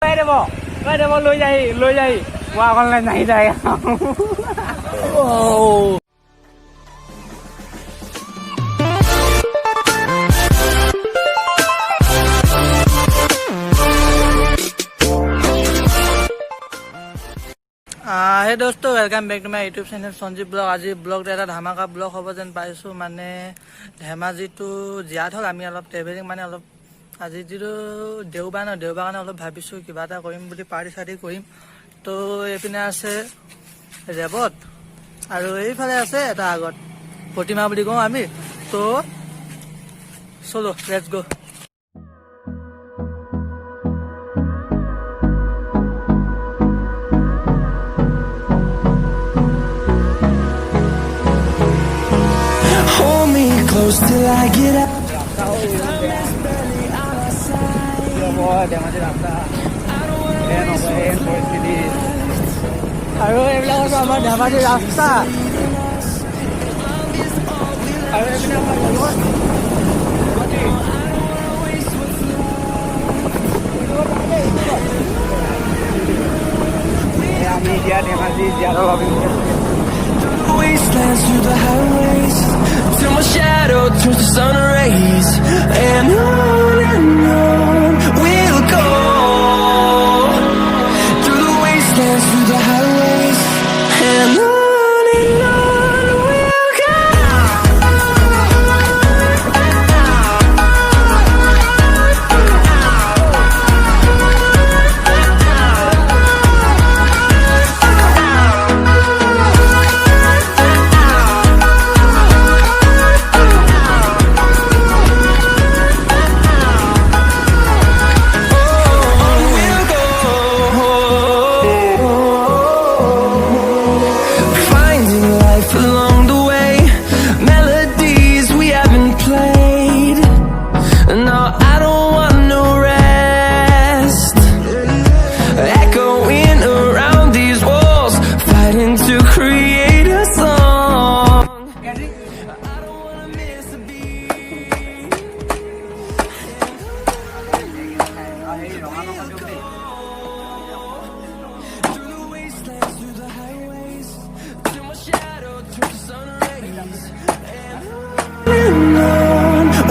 লৈ যাই অনলাইন নাহি যায় हे दोस्तों welcome back to my YouTube channel Sanjeev blog. आज ब्लॉग এটা ধামাকা ব্লগ হ'ব যেন পাইছো। মানে ধেমাজি টু জিয়াধল আমি অলপ ট্ৰেভেলিং মানে অলপ আজি যিটো দেওবাৰ কাৰণে অলপ ভাবিছো কিবা এটা কৰিম বুলি পাৰ্টি চাৰ্টি কৰিম। তো এইপিনে আছে ৰেবত আৰু এইফালে আছে এটা আগত প্ৰতিমা বুলি কওঁ আমি। তো চলো let's go. Close till I get up. আৰু এইবিলাক আমাৰ ধেমাজি ৰাস্তা আৰু এইপিনে আমি এতিয়া Dhemaji Jiadhal Wastelands through the highways till my shadow turns to sun rays, and on we'll go through the wastelands through the highways, and on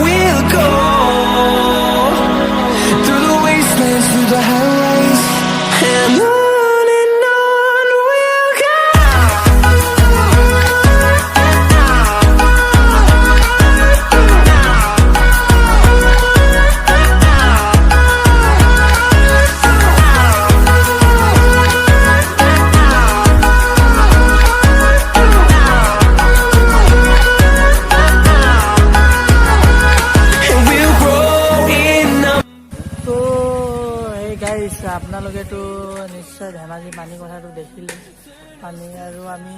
we'll go. আপোনালোকেতো নিশ্চয় ধেমাজি পানী কথাটো দেখিলে পানী। আৰু আমি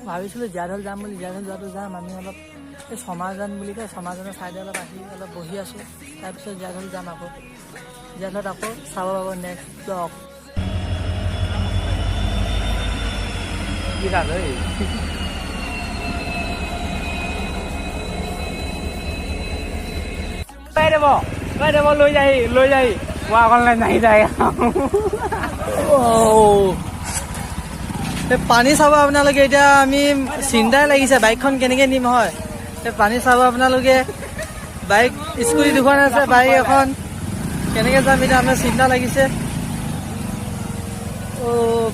ভাবিছিলোঁ জিয়াধল যাম বুলি, জিয়াধল যোৱাটো যাম। আমি অলপ এই সমাজান বুলি কয় সমাজানৰ ছাইডে অলপ আহি অলপ বহি আছোঁ। তাৰপিছত জিয়াধল যাম আকৌ। জিয়াধলত আকৌ চাব পাব নেক্সট ব্লগ। লৈ যাই অনলাইন নাহি যায় পানী চাব আপোনালোকে। এতিয়া আমি চিন্তাই লাগিছে বাইকখন কেনেকৈ নিম হয়। পানী চাব আপোনালোকে। বাইক স্কুটি দুখন আছে, বাইক এখন কেনেকৈ যাম এতিয়া আমাৰ চিন্তা লাগিছে।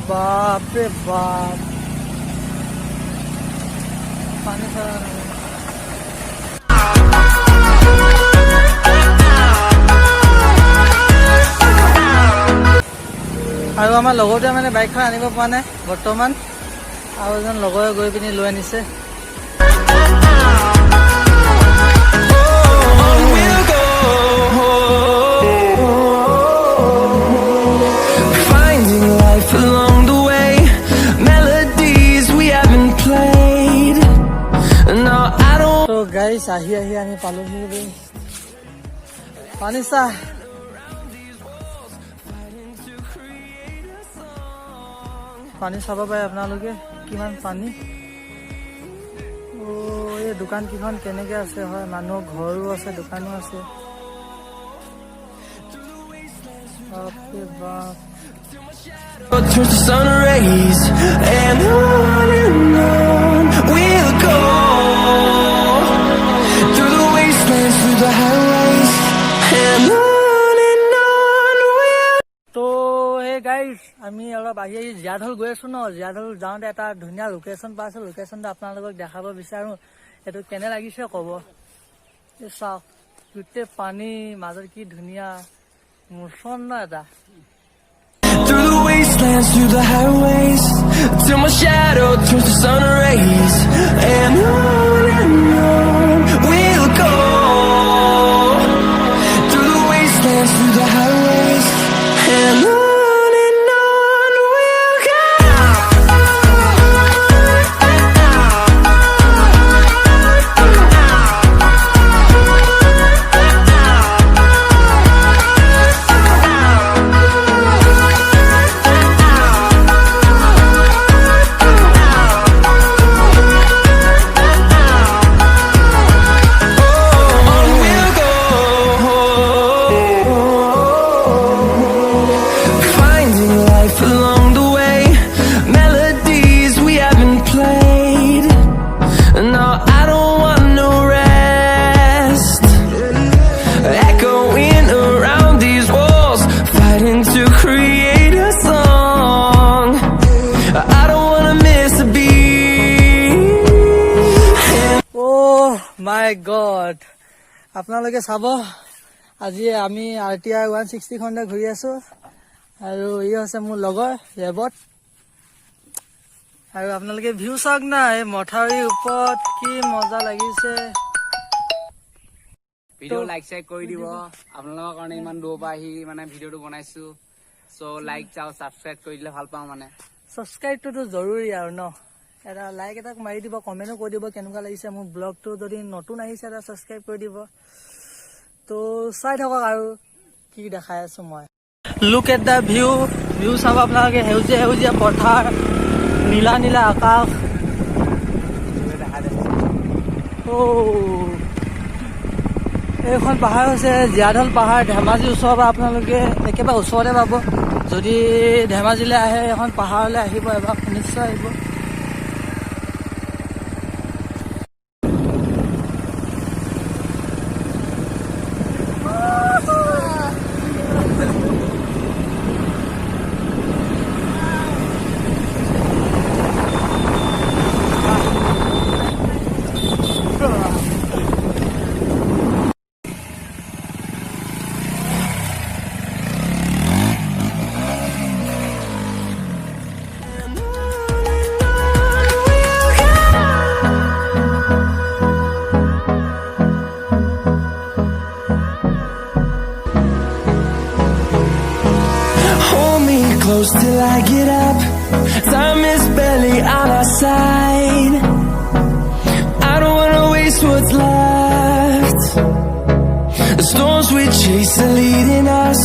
বাপ ৰে বাপ পানী চাব আৰু আমাৰ লগৰটোৱে মানে বাইকখন আনিব পৰা নাই বৰ্তমান। আৰু এজন লগৰে গৈ পিনি লৈ আনিছে। তো গাইছ আহি আমি পালোহি পানী চাহ। পানী চাব পাৰে আপোনালোকে কিমান পানী। এই দোকান কেইখন কেনেকে আছে হয়। মানুহৰ ঘৰো আছে, দোকানো আছে। Turns to sun rays, and on we'll go through the wastelands, through the highways, and on we'll. তো hey guys, আমি অলপ আহি জিয়াধল গৈ আছো ন। জিয়াধল যাওঁতে এটা ধুনীয়া লোকেশ্যন পাইছো। লোকেশ্যনটো আপোনালোকক দেখাব বিচাৰো। এইটো কেনে লাগিছে ক'ব। এই চাওক, গোটেই পানী মাজত কি ধুনীয়া মুছন্ন এটা। Through the wastelands, through the highways, till my shadow turns to sun rays, and on we'll go through the wastelands, through the highways, and on we'll go. My god, আপোনালোকে চাব আজি আমি RTI 160 খণ্ডে ঘূৰি আছো আৰু ই হৈছে মোৰ লগৰ ৰেবত। আৰু আপোনালোকে ভিউ চাওক না, এই মথাউৰিৰ ওপৰত কি মজা লাগিছে। ভিডিও লাইক চাইক কৰি দিব। আপোনালোকৰ কাৰণে ইমান দূৰৰ পৰা আহি মানে ভিডিঅ'টো বনাইছো। চ' লাইক চাও, ছাবস্ক্ৰাইব কৰি দিলে ভাল পাওঁ মানে। ছাবস্ক্ৰাইবটোতো জৰুৰী আৰু ন। এটা লাইক এটা মাৰি দিব, কমেণ্টো কৰি দিব কেনেকুৱা লাগিছে মোৰ ব্লগটো। যদি নতুন আহিছে এটা ছাবস্ক্ৰাইব কৰি দিব। তো চাই থাকক আৰু কি দেখাই আছো মই। Look at the view. View চাব আপোনালোকে, সেউজীয়া সেউজীয়া পথাৰ, নীলা নীলা আকাশ। এইখন পাহাৰ হৈছে জীয়াঢল পাহাৰ। ধেমাজিৰ ওচৰৰ পৰা আপোনালোকে একেবাৰে ওচৰতে পাব। যদি ধেমাজিলৈ আহে এখন পাহাৰলৈ আহিব, এবাৰ নিশ্চয় আহিব। Close till I get up. Time is barely on our side. I don't wanna waste what's left. The storms we chase are leading us,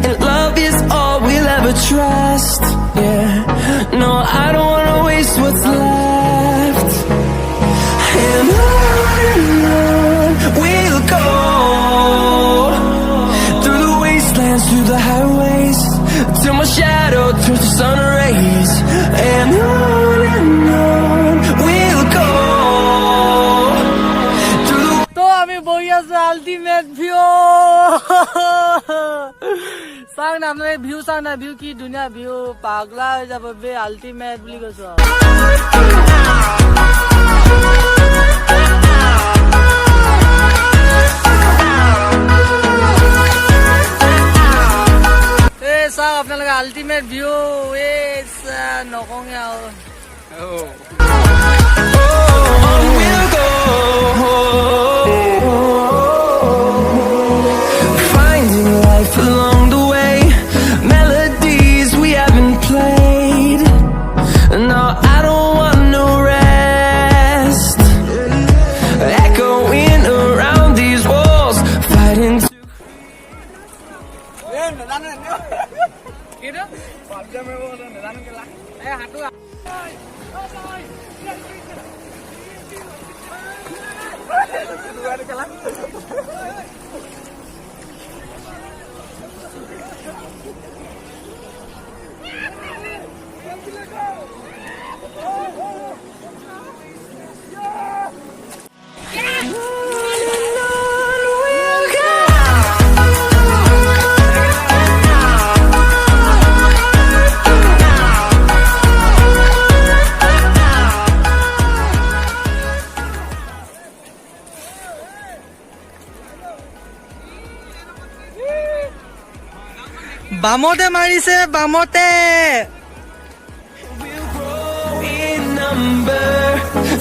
and love is all we'll ever trust. Yeah, no, I don't wanna waste what's left. And on we'll go through the wastelands, through the highways, till my shadow turns to sun rays, and on we'll go through the. তো আমি বহি আছো ultimate view. চাওক না আপোনালোকে, view চাওক না, view কি ধুনীয়া ভিউ। পাগলা হৈ যাব বে, আল্টিমেট বুলি কৈছো। চাওক আপোনালোকে আল্টিমেট ভিউ। এই নকওঁগে আৰু। We'll go finding life along the way, melodies we haven't played. No, I don't want no rest, echoing around these walls, fighting to. বামতে মাৰিছে বামতে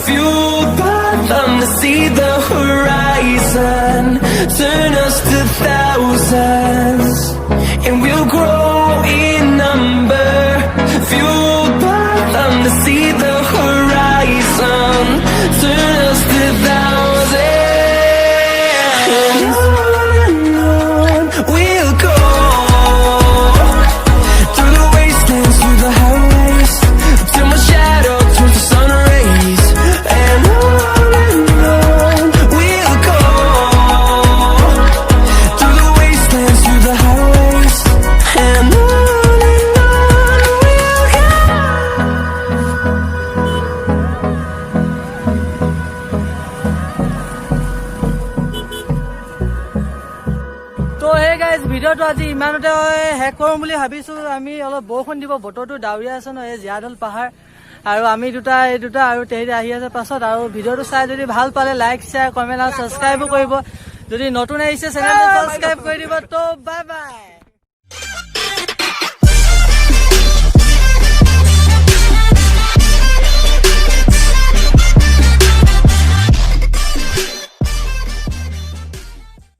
Fueled by them to see the horizon, turn us to thousands, and we'll grow in number. Fueled by them to see the horizon, turn us to thousands, and on we'll go, through the wastelands, through the highways, till my shadow turns to sun rays. And on we'll go, through the wastelands, through the highways, and on we'll go. তো hey guys ভিডিঅ'টো আজি ইমানতে শেষ কৰোঁ বুলি ভাবিছোঁ আমি অলপ বৰষুণ দিব বতৰটো ডাৱৰীয়া আছে ন এই জীয়াঢল পাহাৰ আৰু আমি দুটা আৰু তেহেৰি আহি আছে পাছত আৰু ভিডিঅ'টো চাই যদি ভাল পালে লাইক শ্বেয়াৰ কমেণ্ট আৰু ছাবস্ক্ৰাইবো কৰিব যদি নতুন আহিছে চেনেলটো ছাবস্ক্ৰাইব কৰি দিব তো বাই বাই